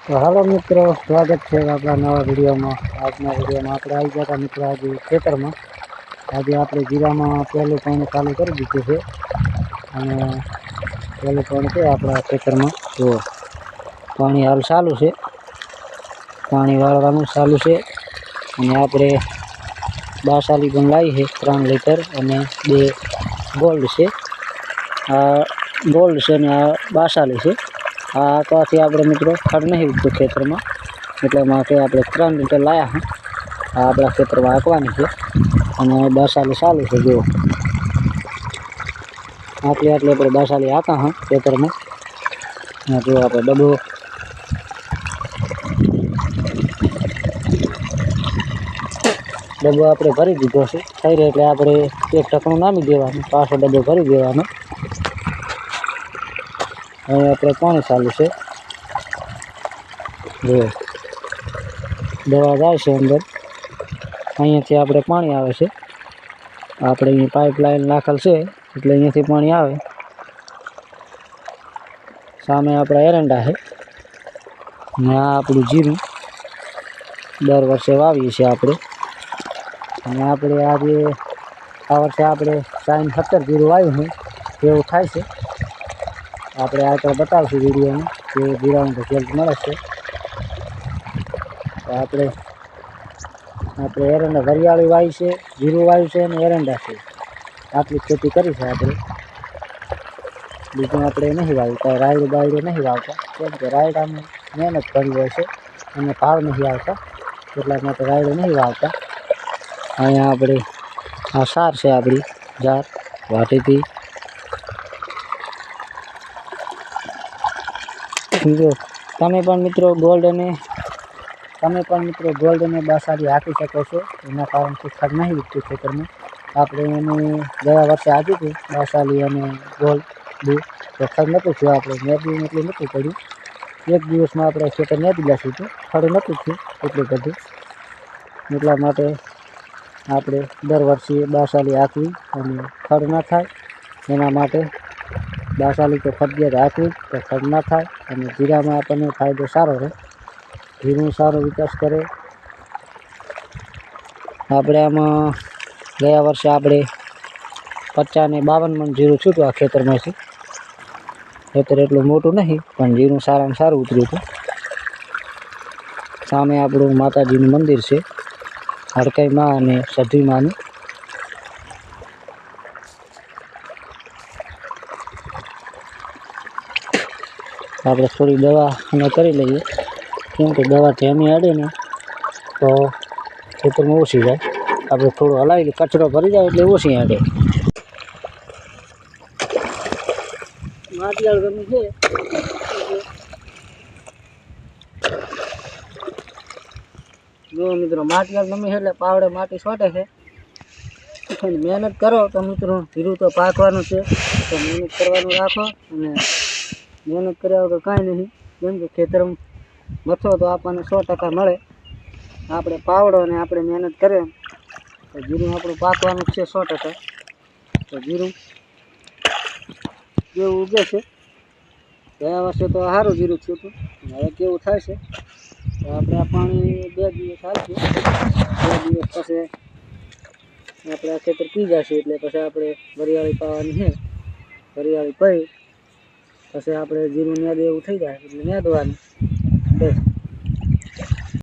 तो हेलो मित्रों, स्वागत है अपना नवा वीडियो में। आज वीडियो में आप आई गया था मित्रों आज खेतर में। आज आप जीरा में पहलू पानी चालू कर दीधुं है। पहलू पानी है अपना खेतर में जो पानी हाल चालू है, पानी वाळवानुं चालू है। आप बासाली पण लाई है 3 लीटर और 2 गोल्ड से। आ गोल्ड से ने आ बासाली है। आ आंकवाथी आपणे मित्रों खड़ नहीं उगતું खेतर में, एटले माटे आपणे 3 लीटर लाया हैं। आ आपणा खेतर में आंकवानी है और बासाली चालू है। जो आटली आटली आपणे बासाली आंका हैं खेतर में। जो आपणे डब्बो आपणे भरी दीधो छे। थई रहे एटले आपणे एक ढकणुं नामी देवानुं, पाछो डब्बो भरी देवानो। अहीं आपणे पाणी चालू है। जो दवा जाए छे अंदर, अहींयाथी आपणे पाणी आवे छे। आपणे अहीं पाइपलाइन नाखेल छे एटले अहींयाथी पाणी आवे। सामे आपणा एरंडा है ने आ आपणुं जीरुं दर वर्षे वावीए छीए आपणे। અને આપણે આજે આ વર્ષે આપણે 17 જીરું વાવ્યું છે એવું થાય છે। આપણે આગળ બતાવશું વિડીયોમાં કે જીરાનું રિઝલ્ટ મળે છે। તો આપણે એરંડા વરિયાળી વાવી છે, જીરું વાવ્યું છે અને એરંડા છે। આટલી ખેતી કરી છે આપણે। બીજું આપણે નહીં વાવ્યું, કાંઈ રાયડું બાયડું નહીં વાવતા, કેમ કે રાયડામાં મહેનત કરવી હોય છે અને ભાવ નહીં આવતા, એટલા માટે રાયડું નહીં વાવતા। અહીંયા આપણે આ સાર છે આપણી જાર વાટીથી। જો તમે પણ ગોલ્ડ અને બાસાલી હાંકી શકો છો। એના કારણથી ખડ નહીં ઉગતું ખેતરમાં। આપણે એને ગયા વર્ષે હાંકી હતી બાસાલી અને ગોલ્ડ બે, તો ખડ નહોતું થયું। આપણે નેદવું એટલું નહોતું પડ્યું। એક દિવસમાં આપણે ખેતર નેદી લેશું હતું, ખડ નહોતું થયું એટલું બધું। એટલા માટે આપણે દર વર્ષે બાસાલી હાંકવી અને ખડ ના થાય એના માટે બાસાલી તો ફરજિયાત હાંકવી, તો ખડ ના થાય અને જીરામાં આપણને ફાયદો સારો રહે, જીરું સારો વિકાસ કરે। આપણે આમાં ગયા વર્ષે આપણે 50 ને 52 મણ જીરું છૂટ્યું આ ખેતરમાંથી। ખેતર એટલું મોટું નહીં પણ જીરું સારામાં સારું ઉતર્યું હતું। સામે આપણું માતાજીનું મંદિર છે, હડકાઈ માં અને સધી માનું। આપણે થોડી દવા અને કરી લઈએ, કેમ કે દવાથી અમે અડે ને તો ખેતરમાં ઓછી જાય। આપણે થોડું હલાવી લઈએ, કચરો ભરી જાય એટલે ઓછી અડે। માટીવાળ ગમી છે જો મિત્રો, માટીવાળ ગમી છે એટલે પાવડે માટી છોટે છે। મહેનત કરો તો મિત્રો જીરું તો પાકવાનું છે, તો મહેનત કરવાનું રાખો। અને મહેનત કર્યા વગર કાંઈ નહીં, કેમ કે ખેતરમાં મથો તો આપણને 100% મળે। આપણે પાવડો અને આપણે મહેનત કરીએ તો જીરું આપણું પાકવાનું છે 100%। તો જીરું કેવું ઉગે છે, ગયા વર્ષે તો સારું જીરું થયું હતું, હવે કેવું થાય છે તો આપણે આ પાણી 2 દિવસ આપીએ, 2 દિવસ પછી આપણે આ ખેતર પી જશે એટલે પછી આપણે વરિયાળી પાવાની છે। વરિયાળી પાઈ પછી આપણે જીરું નેદ એવું થઈ જાય એટલે નેદવાનું બસ।